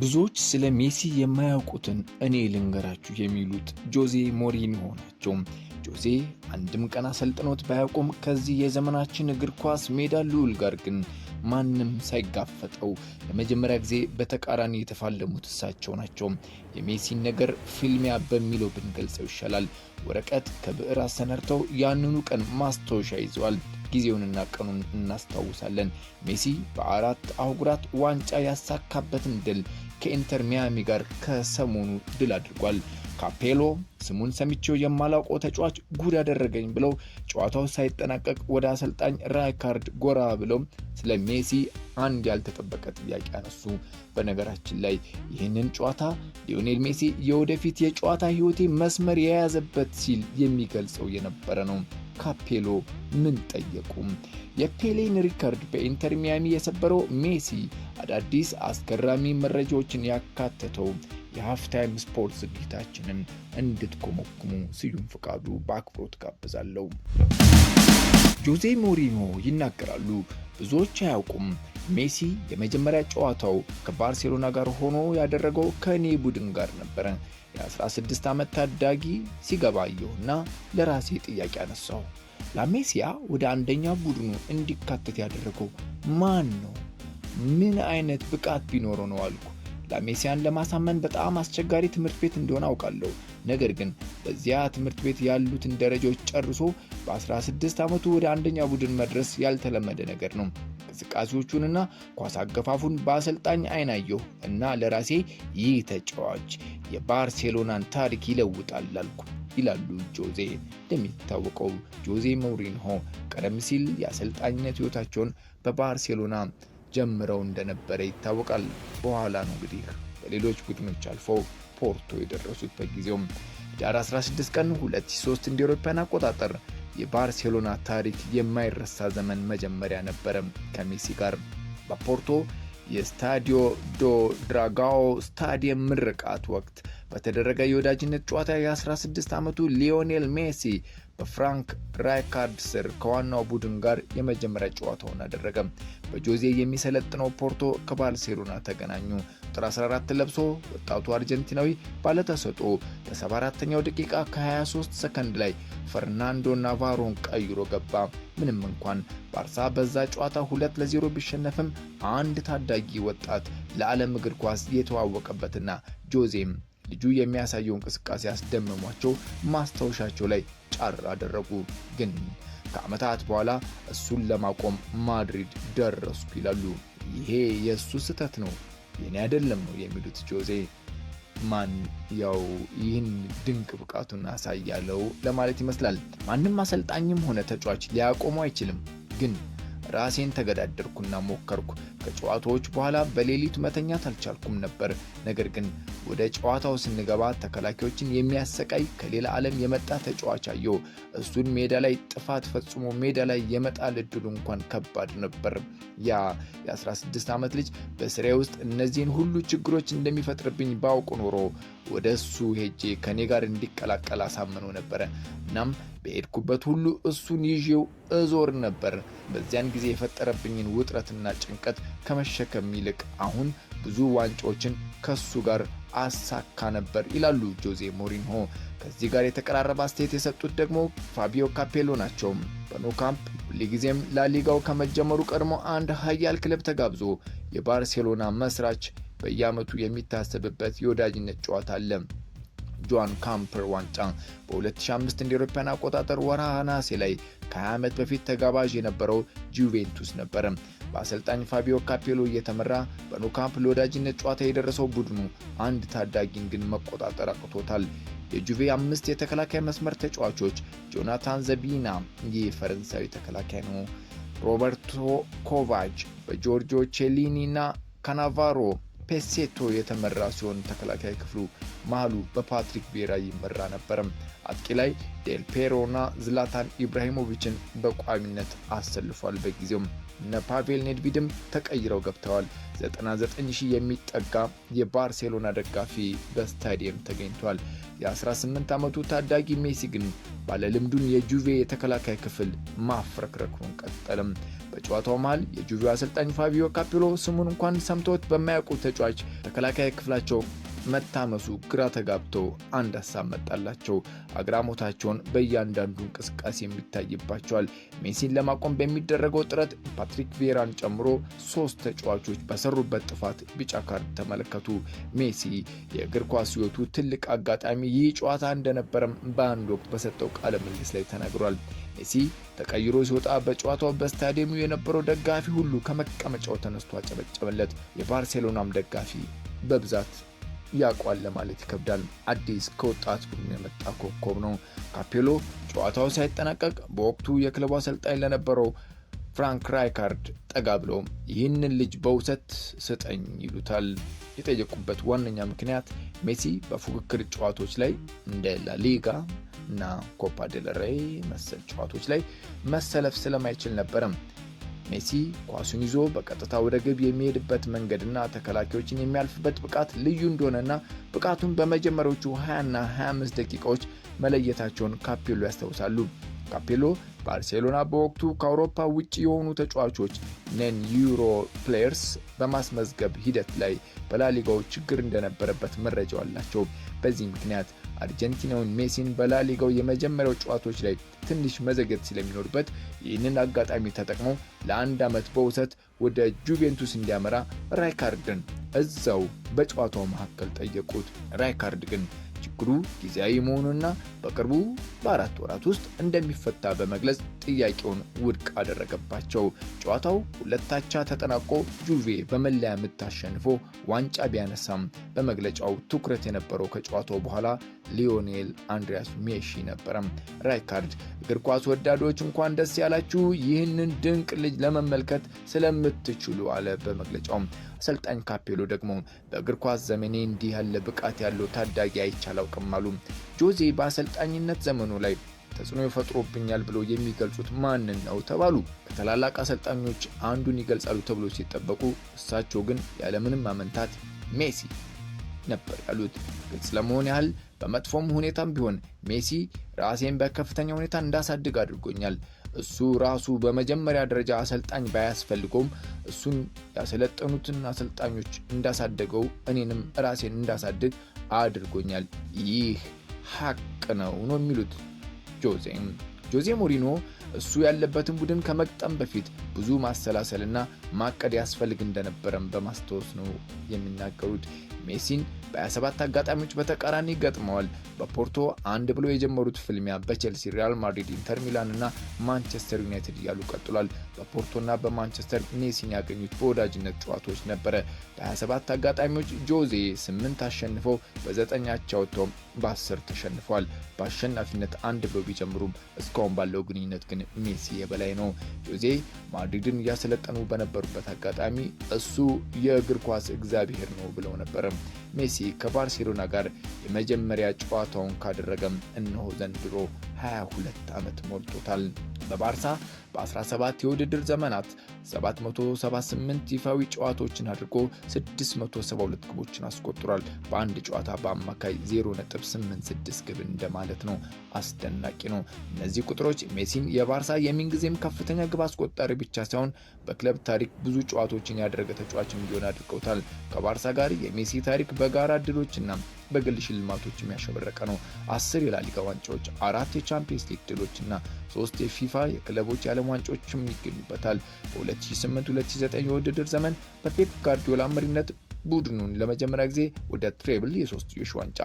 ብዙዎች ስለ ሜሲ የማያውቁትን እኔ ልንገራችሁ የሚሉት ጆዜ ሞሪኒሆ ናቸው። ጆዜ አንድም ቀን አሰልጥኖት ባያውቁም ከዚህ የዘመናችን እግር ኳስ ሜዳ ልዑል ጋር ግን ማንም ሳይጋፈጠው ለመጀመሪያ ጊዜ በተቃራኒ የተፋለሙት እሳቸው ናቸው። የሜሲን ነገር ፊልሚያ በሚለው ብንገልጸው ይሻላል። ወረቀት ከብዕር አሰናድተው ያንኑ ቀን ማስታወሻ ይዘዋል። ጊዜውንና ቀኑን እናስታውሳለን። ሜሲ በአራት አህጉራት ዋንጫ ያሳካበትን ድል ከኢንተር ሚያሚ ጋር ከሰሞኑ ድል አድርጓል። ካፔሎ ስሙን ሰምቼው የማላውቀው ተጫዋች ጉድ ያደረገኝ ብለው ጨዋታው ሳይጠናቀቅ ወደ አሰልጣኝ ራይካርድ ጎራ ብለው ስለ ሜሲ አንድ ያልተጠበቀ ጥያቄ አነሱ። በነገራችን ላይ ይህንን ጨዋታ ሊዮኔል ሜሲ የወደፊት የጨዋታ ህይወቴ መስመር የያዘበት ሲል የሚገልጸው የነበረ ነው። ካፔሎ ምን ጠየቁ? የፔሌን ሪካርድ በኢንተር ሚያሚ የሰበረው ሜሲ አዳዲስ አስገራሚ መረጃዎችን ያካተተው የሃፍ ታይም ስፖርት ዝግጅታችንን እንድትኮመኩሙ ስዩም ፍቃዱ በአክብሮት ጋብዛለሁ። ጆዜ ሞሪኒሆ ይናገራሉ። ብዙዎች አያውቁም። ሜሲ የመጀመሪያ ጨዋታው ከባርሴሎና ጋር ሆኖ ያደረገው ከኔ ቡድን ጋር ነበር። የ16 ዓመት ታዳጊ ሲገባ አየሁና ለራሴ ጥያቄ አነሳሁ። ላሜሲያ ወደ አንደኛ ቡድኑ እንዲካተት ያደረገው ማን ነው? ምን አይነት ብቃት ቢኖረው ነው አልኩ። ላሜሲያን ለማሳመን በጣም አስቸጋሪ ትምህርት ቤት እንደሆነ አውቃለሁ። ነገር ግን በዚያ ትምህርት ቤት ያሉትን ደረጃዎች ጨርሶ በ16 ዓመቱ ወደ አንደኛ ቡድን መድረስ ያልተለመደ ነገር ነው። እንቅስቃሴዎቹንና ኳስ አገፋፉን በአሰልጣኝ አይን አየሁ እና ለራሴ ይህ ተጫዋች የባርሴሎናን ታሪክ ይለውጣል አልኩ ይላሉ ጆዜ። እንደሚታወቀው ጆዜ ሞሪኒሆ ቀደም ሲል የአሰልጣኝነት ህይወታቸውን በባርሴሎና ጀምረው እንደነበረ ይታወቃል። በኋላ ነው እንግዲህ በሌሎች ቡድኖች አልፈው ፖርቶ የደረሱት። በጊዜውም ዳር 16 ቀን 2003 እንደ አውሮፓውያን አቆጣጠር የባርሴሎና ታሪክ የማይረሳ ዘመን መጀመሪያ ነበር። ከሜሲ ጋር በፖርቶ የስታዲዮ ዶ ድራጋኦ ስታዲየም ምርቃት ወቅት በተደረገ የወዳጅነት ጨዋታ የ16 ዓመቱ ሊዮኔል ሜሲ በፍራንክ ራይካርድ ስር ከዋናው ቡድን ጋር የመጀመሪያ ጨዋታውን አደረገ። በጆዜ የሚሰለጥነው ፖርቶ ከባርሴሎና ተገናኙ። ቁጥር 14 ለብሶ ወጣቱ አርጀንቲናዊ ባለተሰጥኦ በ74ኛው ደቂቃ ከ23 ሰከንድ ላይ ፈርናንዶ ናቫሮን ቀይሮ ገባ። ምንም እንኳን ባርሳ በዛ ጨዋታ 2-0 ቢሸነፍም አንድ ታዳጊ ወጣት ለዓለም እግር ኳስ የተዋወቀበትና ጆዜም ልጁ የሚያሳየው እንቅስቃሴ አስደምሟቸው ማስታወሻቸው ላይ ጫር አደረጉ። ግን ከዓመታት በኋላ እሱን ለማቆም ማድሪድ ደረስኩ ይላሉ። ይሄ የእሱ ስህተት ነው የኔ አይደለም ነው የሚሉት ጆዜ። ማን ያው ይህን ድንቅ ብቃቱን አሳያለው ለማለት ይመስላል። ማንም አሰልጣኝም ሆነ ተጫዋች ሊያቆመው አይችልም። ግን ራሴን ተገዳደርኩና ሞከርኩ። ከጨዋታዎች በኋላ በሌሊት መተኛት አልቻልኩም ነበር። ነገር ግን ወደ ጨዋታው ስንገባ ተከላካዮችን የሚያሰቃይ ከሌላ ዓለም የመጣ ተጫዋች አየሁ። እሱን ሜዳ ላይ ጥፋት ፈጽሞ ሜዳ ላይ የመጣል እድሉ እንኳን ከባድ ነበር። ያ የ16 ዓመት ልጅ በስራዬ ውስጥ እነዚህን ሁሉ ችግሮች እንደሚፈጥርብኝ ባውቅ ኖሮ ወደ እሱ ሄጄ ከኔ ጋር እንዲቀላቀል አሳምነው ነበር። እናም በሄድኩበት ሁሉ እሱን ይዤው እዞር ነበር። በዚያን ጊዜ የፈጠረብኝን ውጥረትና ጭንቀት ከመሸከም ይልቅ አሁን ብዙ ዋንጫዎችን ከሱ ጋር አሳካ ነበር ይላሉ ጆዜ ሞሪኒሆ። ከዚህ ጋር የተቀራረበ አስተያየት የሰጡት ደግሞ ፋቢዮ ካፔሎ ናቸው። በኖ ካምፕ ሁልጊዜም ላሊጋው ከመጀመሩ ቀድሞ አንድ ኃያል ክለብ ተጋብዞ የባርሴሎና መስራች በየዓመቱ የሚታሰብበት የወዳጅነት ጨዋታ አለ። ጆዋን ካምፐር ዋንጫ በ2005 እንደ አውሮፓውያን አቆጣጠር ወርሃ ነሐሴ ላይ ከ20 ዓመት በፊት ተጋባዥ የነበረው ጁቬንቱስ ነበር። በአሰልጣኝ ፋቢዮ ካፔሎ እየተመራ በኖ ካምፕ ለወዳጅነት ጨዋታ የደረሰው ቡድኑ አንድ ታዳጊን ግን መቆጣጠር አቅቶታል። የጁቬ 5 የተከላካይ መስመር ተጫዋቾች ጆናታን ዘቢና ይህ ፈረንሳዊ ተከላካይ ነው፣ ሮበርቶ ኮቫች፣ በጆርጂዮ ቼሊኒና ካናቫሮ ፔሴቶ የተመራ ሲሆን ተከላካይ ክፍሉ መሃሉ በፓትሪክ ቪዬራ ይመራ ነበር። አጥቂ ላይ ዴል ፔሮና ዝላታን ኢብራሂሞቪችን በቋሚነት አሰልፏል። በጊዜው ፓቬል ኔድቪድም ተቀይረው ገብተዋል። 99,000 የሚጠጋ የባርሴሎና ደጋፊ በስታዲየም ተገኝቷል። የ18 ዓመቱ ታዳጊ ሜሲ ግን ባለልምዱን የጁቬ የተከላካይ ክፍል ማፍረክረኩን ቀጠለም። በጨዋታው መሃል የጁቬ አሰልጣኝ ፋቢዮ ካፔሎ ስሙን እንኳን ሰምቶት በማያውቁ ተጫዋች ተከላካይ ክፍላቸው መታመሱ ግራ ተጋብተው አንድ ሐሳብ መጣላቸው። አግራሞታቸውን በእያንዳንዱ እንቅስቃሴ የሚታይባቸዋል። ሜሲን ለማቆም በሚደረገው ጥረት ፓትሪክ ቪዬራን ጨምሮ 3 ተጫዋቾች በሰሩበት ጥፋት ቢጫ ካርድ ተመለከቱ። ሜሲ የእግር ኳስ ሕይወቱ ትልቅ አጋጣሚ ይህ ጨዋታ እንደነበረም በአንድ ወቅት በሰጠው ቃለ ምልልስ ላይ ተናግሯል። ሜሲ ተቀይሮ ሲወጣ በጨዋታው በስታዲየሙ የነበረው ደጋፊ ሁሉ ከመቀመጫው ተነስቶ አጨበጨበለት። የባርሴሎናም ደጋፊ በብዛት ያቋል ለማለት ይከብዳል። አዲስ ከወጣት ቡድን የመጣ ኮከብ ነው። ካፔሎ ጨዋታው ሳይጠናቀቅ በወቅቱ የክለቡ አሰልጣኝ ለነበረው ፍራንክ ራይካርድ ጠጋ ብለው ይህንን ልጅ በውሰት ስጠኝ ይሉታል። የጠየቁበት ዋነኛ ምክንያት ሜሲ በፉክክር ጨዋታዎች ላይ እንደ ላሊጋ እና ኮፓ ዴል ሬይ መሰል ጨዋታዎች ላይ መሰለፍ ስለማይችል ነበረም። ሜሲ ኳሱን ይዞ በቀጥታ ወደ ግብ የሚሄድበት መንገድና ተከላካዮችን የሚያልፍበት ብቃት ልዩ እንደሆነና ብቃቱን በመጀመሪያዎቹ 20 እና 25 ደቂቃዎች መለየታቸውን ካፔሎ ያስታውሳሉ። ካፔሎ ባርሴሎና በወቅቱ ከአውሮፓ ውጪ የሆኑ ተጫዋቾች ነን ዩሮ ፕሌየርስ በማስመዝገብ ሂደት ላይ በላሊጋው ችግር እንደነበረበት መረጃው አላቸው። በዚህ ምክንያት አርጀንቲናውን ሜሲን በላሊጋው የመጀመሪያው ጨዋታዎች ላይ ትንሽ መዘግየት ስለሚኖርበት ይህንን አጋጣሚ ተጠቅመው ለ1 ዓመት በውሰት ወደ ጁቬንቱስ እንዲያመራ ራይካርድን እዛው በጨዋታው መካከል ጠየቁት። ራይካርድ ግን ችግሩ ጊዜያዊ መሆኑንና በቅርቡ በ4 ወራት ውስጥ እንደሚፈታ በመግለጽ ጥያቄውን ውድቅ አደረገባቸው። ጨዋታው 2-2 ተጠናቆ ጁቬ በመለያ ምት አሸንፎ ዋንጫ ቢያነሳም በመግለጫው ትኩረት የነበረው ከጨዋታው በኋላ ሊዮኔል አንድሪያስ ሜሲ ነበረ። ራይካርድ እግር ኳስ ወዳዶች እንኳን ደስ ያላችሁ ይህንን ድንቅ ልጅ ለመመልከት ስለምትችሉ አለ በመግለጫው። አሰልጣኝ ካፔሎ ደግሞ በእግር ኳስ ዘመኔ እንዲህ ያለ ብቃት ያለው ታዳጊ አይቼ አላውቅም አሉ። ጆዜ በአሰልጣኝነት ዘመኑ ላይ ተጽዕኖ ይፈጥሮብኛል ብለው የሚገልጹት ማንን ነው ተባሉ። ከታላላቅ አሰልጣኞች አንዱን ይገልጻሉ ተብሎ ሲጠበቁ እሳቸው ግን ያለምንም ማመንታት ሜሲ ነበር ያሉት። ግልጽ ለመሆን ያህል በመጥፎም ሁኔታም ቢሆን ሜሲ ራሴን በከፍተኛ ሁኔታ እንዳሳድግ አድርጎኛል። እሱ ራሱ በመጀመሪያ ደረጃ አሰልጣኝ ባያስፈልገውም እሱን ያሰለጠኑትን አሰልጣኞች እንዳሳደገው እኔንም ራሴን እንዳሳድግ አድርጎኛል። ይህ ሐቅ ነው የሚሉት ጆዜ ሞሪኖ እሱ ያለበትን ቡድን ከመቅጠም በፊት ብዙ ማሰላሰልና ማቀድ ያስፈልግ እንደነበረም በማስታወስ ነው የሚናገሩት። ሜሲን በ27 አጋጣሚዎች በተቃራኒ ገጥመዋል። በፖርቶ 1 ብሎ የጀመሩት ፍልሚያ በቼልሲ፣ ሪያል ማድሪድ፣ ኢንተር ሚላን እና ማንቸስተር ዩናይትድ እያሉ ቀጥሏል። በፖርቶና በማንቸስተር ሜሲን ያገኙት በወዳጅነት ጨዋታዎች ነበረ። በ27 አጋጣሚዎች ጆዜ 8 አሸንፈው በ9 አቻ ወጥተው በ10 ተሸንፈዋል። በአሸናፊነት 1 ብሎ ቢጀምሩም እስካሁን ባለው ግንኙነት ግን ሜሲ የበላይ ነው። ጆዜ ማድሪድን እያሰለጠኑ በነበሩበት አጋጣሚ እሱ የእግር ኳስ እግዚአብሔር ነው ብለው ነበር። ሜሲ ከባርሴሎና ጋር የመጀመሪያ ጨዋታውን ካደረገም እነሆ ዘንድሮ 22 ዓመት ሞልቶታል። በባርሳ በ17 የውድድር ዘመናት 778 ይፋዊ ጨዋታዎችን አድርጎ 672 ግቦችን አስቆጥሯል። በአንድ ጨዋታ በአማካይ 0.86 ግብ እንደማለት ነው። አስደናቂ ነው። እነዚህ ቁጥሮች ሜሲን የባርሳ የምንጊዜም ከፍተኛ ግብ አስቆጣሪ ብቻ ሳይሆን በክለብ ታሪክ ብዙ ጨዋታዎችን ያደረገ ተጫዋች እንዲሆን አድርገውታል። ከባርሳ ጋር የሜሲ ታሪክ በጋራ ድሎችና በግል ሽልማቶች የሚያሸበረቀ ነው። 10 የላሊጋ ዋንጫዎች፣ 4 የቻምፒየንስ ሊግ ድሎችና 3 የፊፋ የክለቦች የዓለም ዋንጫዎችም ይገኙበታል። በ2008-2009 የውድድር ዘመን በፔፕ ጋርዲዮላ መሪነት ቡድኑን ለመጀመሪያ ጊዜ ወደ ትሬብል የሶስትዮሽ ዋንጫ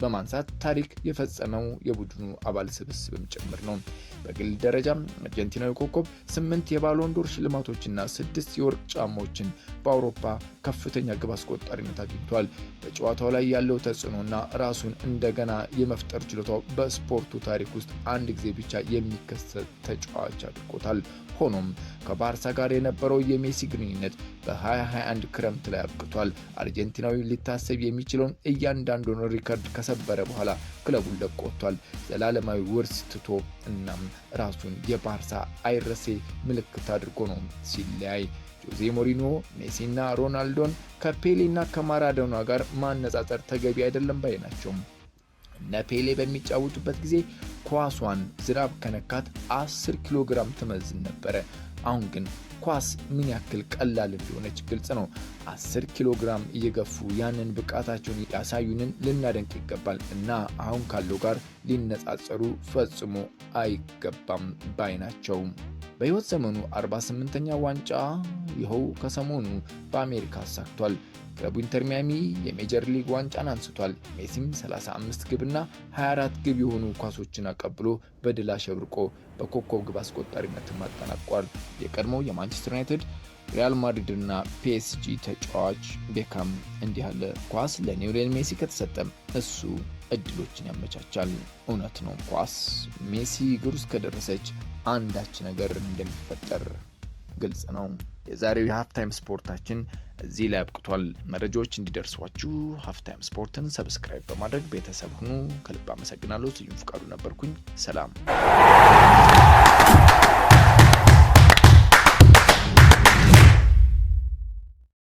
በማንሳት ታሪክ የፈጸመው የቡድኑ አባል ስብስብም ጭምር ነው። በግል ደረጃም አርጀንቲናዊ ኮከብ 8 የባሎን ዶር ሽልማቶችና 6 የወርቅ ጫማዎችን በአውሮፓ ከፍተኛ ግብ አስቆጣሪነት አግኝቷል። በጨዋታው ላይ ያለው ተጽዕኖና ራሱን እንደገና የመፍጠር ችሎታው በስፖርቱ ታሪክ ውስጥ አንድ ጊዜ ብቻ የሚከሰት ተጫዋች አድርጎታል። ሆኖም ከባርሳ ጋር የነበረው የሜሲ ግንኙነት በ2021 ክረምት ላይ አብቅቷል። አርጀንቲናዊ ሊታሰብ የሚችለውን እያንዳንዱን ሪከርድ ከሰበረ በኋላ ክለቡን ለቆ ወጥቷል። ዘላለማዊ ውርስ ትቶ እናም ራሱን የባርሳ አይረሴ ምልክት አድርጎ ነው ሲለያይ። ጆዜ ሞሪኖ ሜሲና ሮናልዶን ከፔሌና ከማራዶና ጋር ማነጻጸር ተገቢ አይደለም ባይ ናቸው። እነ ፔሌ በሚጫወቱበት ጊዜ ኳሷን ዝናብ ከነካት 10 ኪሎ ግራም ትመዝን ነበር። አሁን ግን ኳስ ምን ያክል ቀላል እንደሆነች ግልጽ ነው። 10 ኪሎ ግራም እየገፉ ያንን ብቃታቸውን ያሳዩንን ልናደንቅ ይገባል እና አሁን ካለው ጋር ሊነጻጸሩ ፈጽሞ አይገባም ባይናቸው። በህይወት ዘመኑ 48ኛ ዋንጫ ይኸው ከሰሞኑ በአሜሪካ አሳክቷል። ክለቡ ኢንተር ሚያሚ የሜጀር ሊግ ዋንጫን አንስቷል። ሜሲም 35 ግብና 24 ግብ የሆኑ ኳሶችን አቀብሎ በድል አሸብርቆ በኮከብ ግብ አስቆጣሪነትም አጠናቋል። የቀድሞው የማንቸስተር ዩናይትድ፣ ሪያል ማድሪድ እና ፒኤስጂ ተጫዋች ቤካም እንዲህ ያለ ኳስ ለሊዮኔል ሜሲ ከተሰጠም እሱ እድሎችን ያመቻቻል። እውነት ነው፣ ኳስ ሜሲ እግር ውስጥ ከደረሰች አንዳች ነገር እንደሚፈጠር ግልጽ ነው። የዛሬው የሃፍታይም ስፖርታችን እዚህ ላይ አብቅቷል። መረጃዎች እንዲደርሷችሁ ሃፍታይም ስፖርትን ሰብስክራይብ በማድረግ ቤተሰብ ሁኑ። ከልብ አመሰግናለሁ። ስዩም ፍቃዱ ነበርኩኝ። ሰላም።